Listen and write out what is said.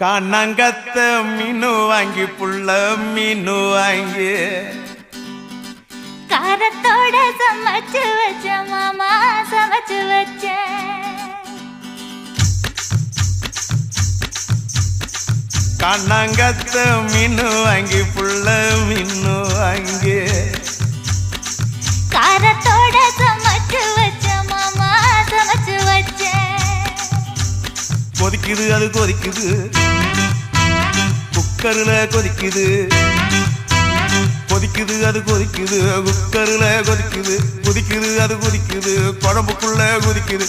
காணாங்கத்த மீனு வாங்கி புள்ள மீனு வாங்கி காரத்தோட சமைச்சு வச்ச மாமா சமைச்சு வச்ச காணாங்கத்த மீனு வாங்கி புள்ள மீனு வாங்கி காரத்தோட சமைச்சு வச்ச மாமா சமைச்சு வச்ச கொதிக்குது அது கொதிக்குது குக்கர்ல கொதிக்குது கொதிக்குது அது கொதிக்குது குக்கர்ல கொதிக்குது கொதிக்குது அது கொதிக்குது குழம்புக்குள்ள கொதிக்குது